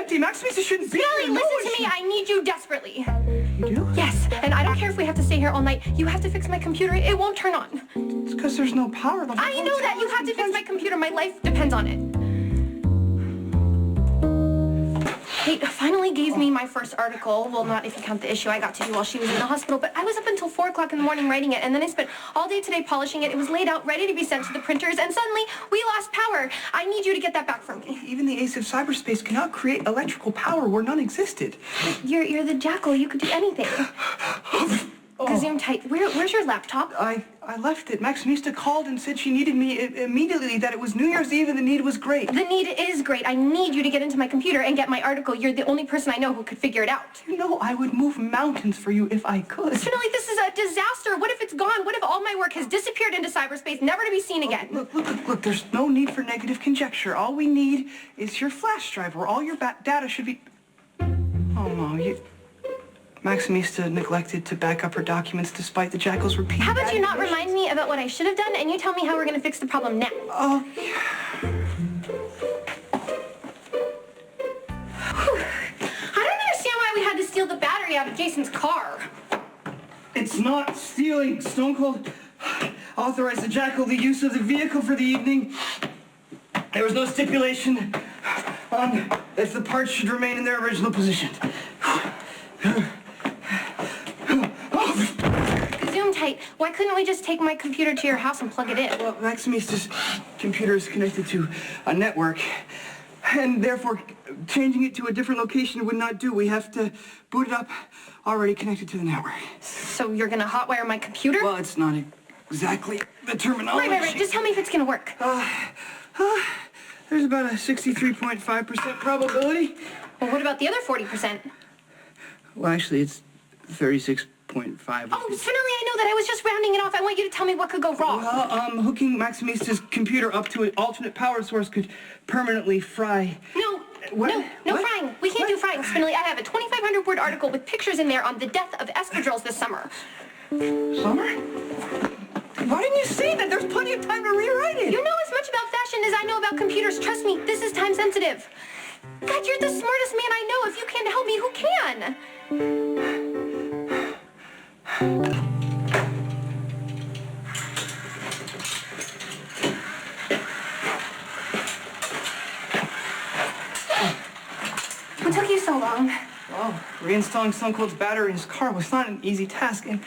empty. Maximista shouldn't be Spinelli, here. listen to me. I need you desperately. You do? Yes, and I don't care if we have to stay here all night. You have to fix my computer. It won't turn on. It's because there's no power. I know that. You have to fix my computer. My life depends on it. Kate finally gave me my first article. Well, not if you count the issue I got to do while she was in the hospital, but I was up until 4 o'clock in the morning writing it, and then I spent all day today polishing it. It was laid out, ready to be sent to the printers, and suddenly we lost power. I need you to get that back for me. Even the ace of cyberspace cannot create electrical power where none existed. You're the jackal. You could do anything. Gazoom tight. Where's your laptop? I left it. Maximista called and said she needed me immediately, that it was New Year's Eve and the need was great. The need is great. I need you to get into my computer and get my article. You're the only person I know who could figure it out. You know, I would move mountains for you if I could. Spinelli, this is a disaster. What if it's gone? What if all my work has disappeared into cyberspace, never to be seen again? Look, there's no need for negative conjecture. All we need is your flash drive where all your data should be... Oh, no, Maximista neglected to back up her documents despite the jackal's repeated... How about you not remind me about what I should have done, and you tell me how we're going to fix the problem now? Oh, I don't understand why we had to steal the battery out of Jason's car. it's not stealing. Stone Cold authorized the jackal the use of the vehicle for the evening. There was no stipulation on if the parts should remain in their original position. Zoom tight. Why couldn't we just take my computer to your house and plug it in? Well, Maximista's computer is connected to a network, and therefore changing it to a different location would not do. We have to boot it up already connected to the network. So you're gonna hotwire my computer? Well, it's not exactly the terminology. Right. Just tell me if it's gonna work. There's about a 63.5% probability. Well, what about the other 40%? Well, actually, it's 36.5. Oh, Spinelli, I know that. I was just rounding it off. I want you to tell me what could go wrong. Well, hooking Maximista's computer up to an alternate power source could permanently fry... No frying. We can't do frying, Spinelli. I have a 2,500-word article with pictures in there on the death of espadrilles this summer. Summer? Why didn't you say that? There's plenty of time to rewrite it. You know as much about fashion as I know about computers. Trust me, this is time sensitive. God, you're the smartest man I know. If you can't help me, who can? What took you so long? Well, reinstalling Stone Cold's battery in his car was not an easy task, and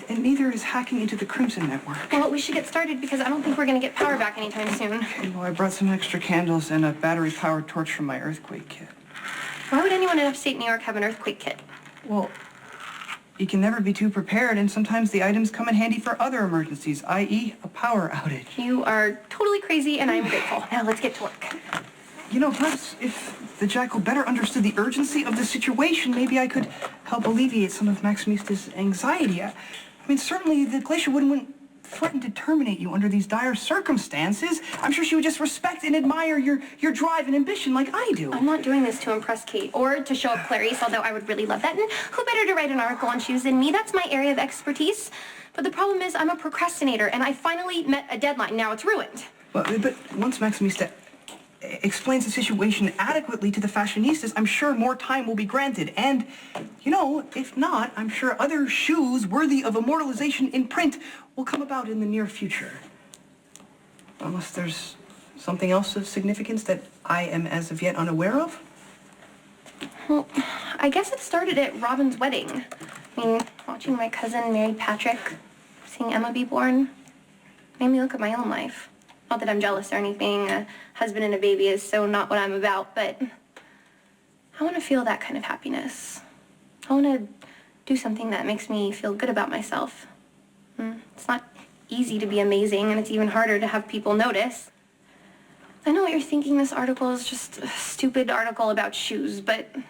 neither is hacking into the Crimson network. Well, we should get started because I don't think we're going to get power back anytime soon. Okay, well, I brought some extra candles and a battery-powered torch from my earthquake kit. Why would anyone in upstate New York have an earthquake kit? Well, you can never be too prepared, and sometimes the items come in handy for other emergencies, i.e. a power outage. You are totally crazy, and I'm grateful. Now let's get to work. You know, perhaps if the jackal better understood the urgency of the situation, maybe I could help alleviate some of Maximista's anxiety. I mean, certainly the glacier wouldn't threaten to terminate you under these dire circumstances. I'm sure she would just respect and admire your drive and ambition like I do. I'm not doing this to impress Kate or to show up Clarice, although I would really love that. And who better to write an article on shoes than me? That's my area of expertise. But the problem is I'm a procrastinator, and I finally met a deadline. Now it's ruined. But once Maximista explains the situation adequately to the fashionistas, I'm sure more time will be granted. And, you know, if not, I'm sure other shoes worthy of immortalization in print will come about in the near future. Unless there's something else of significance that I am as of yet unaware of? Well, I guess it started at Robin's wedding. I mean, watching my cousin marry Patrick, seeing Emma be born, made me look at my own life. Not that I'm jealous or anything. A husband and a baby is so not what I'm about, but I want to feel that kind of happiness. I want to do something that makes me feel good about myself. It's not easy to be amazing, and it's even harder to have people notice. I know what you're thinking. This article is just a stupid article about shoes, but it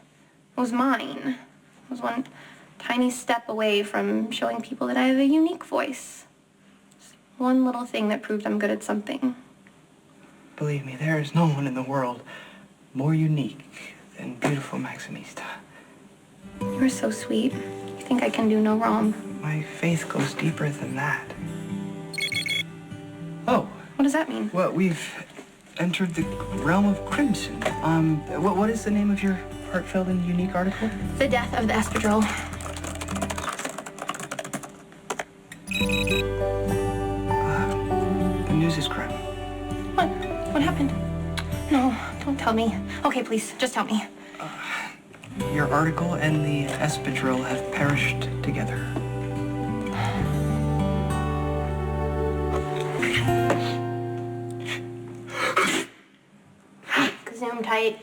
was mine. It was one tiny step away from showing people that I have a unique voice. One little thing that proved I'm good at something. Believe me, there is no one in the world more unique than beautiful Maximista. You're so sweet. You think I can do no wrong. My faith goes deeper than that. Oh. What does that mean? Well, we've entered the realm of crimson. What is the name of your heartfelt and unique article? The death of the espadrille. The news is grim. What? What happened? No, don't tell me. Okay, please, just tell me. Your article and the espadrille have perished together. Zoom tight.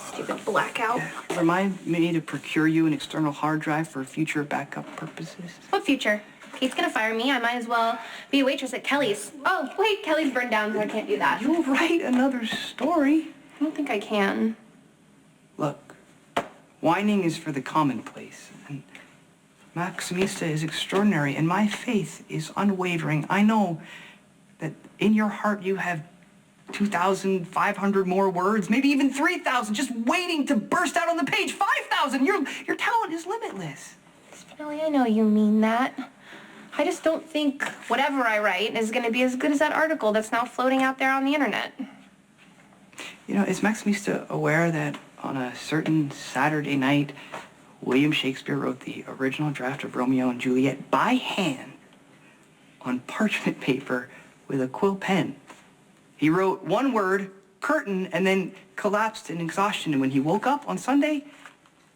Stupid blackout. Remind me to procure you an external hard drive for future backup purposes. What future? Kate's gonna fire me. I might as well be a waitress at Kelly's. Oh, wait, Kelly's burned down, so I can't do that. You'll write another story. I don't think I can. Look, whining is for the commonplace, and Maximista is extraordinary, and my faith is unwavering. I know that in your heart you have 2,500 more words, maybe even 3,000, just waiting to burst out on the page. 5,000! Your talent is limitless. Spinelli, I know you mean that. I just don't think whatever I write is going to be as good as that article that's now floating out there on the internet. You know, is Maximista aware that on a certain Saturday night, William Shakespeare wrote the original draft of Romeo and Juliet by hand on parchment paper with a quill pen? He wrote one word, curtain, and then collapsed in exhaustion. And when he woke up on Sunday,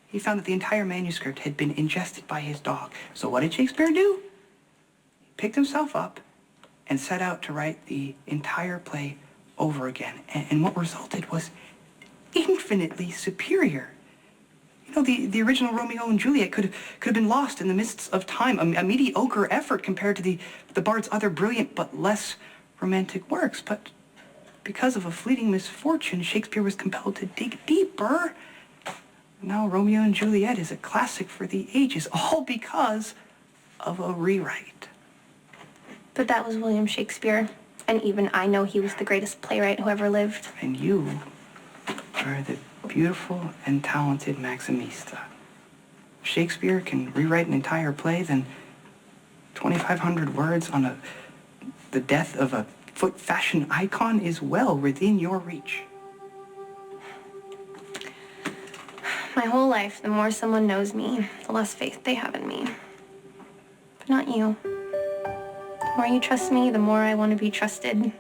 he found that the entire manuscript had been ingested by his dog. So what did Shakespeare do? He picked himself up and set out to write the entire play over again. And what resulted was infinitely superior. You know, the original Romeo and Juliet could have been lost in the mists of time, a mediocre effort compared to the bard's other brilliant but less romantic works. But because of a fleeting misfortune, Shakespeare was compelled to dig deeper. Now Romeo and Juliet is a classic for the ages, all because of a rewrite. But that was William Shakespeare, and even I know he was the greatest playwright who ever lived. And you are the beautiful and talented Maximista. If Shakespeare can rewrite an entire play, then 2,500 words on the death of a foot fashion icon is well within your reach. My whole life, the more someone knows me, the less faith they have in me. But not you. The more you trust me, the more I want to be trusted.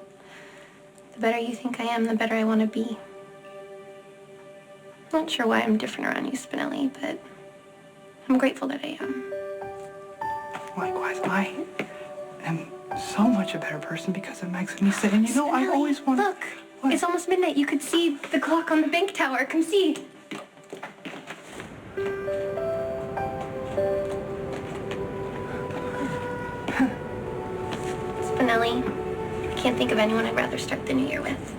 The better you think I am, the better I want to be. Not sure why I'm different around you, Spinelli, but I'm grateful that I am. Likewise, I am so much a better person because of Maximista, and you know, Spinelli, I always want to... Look, What? it's almost midnight. You could see the clock on the bank tower. Come see. Spinelli, I can't think of anyone I'd rather start the new year with.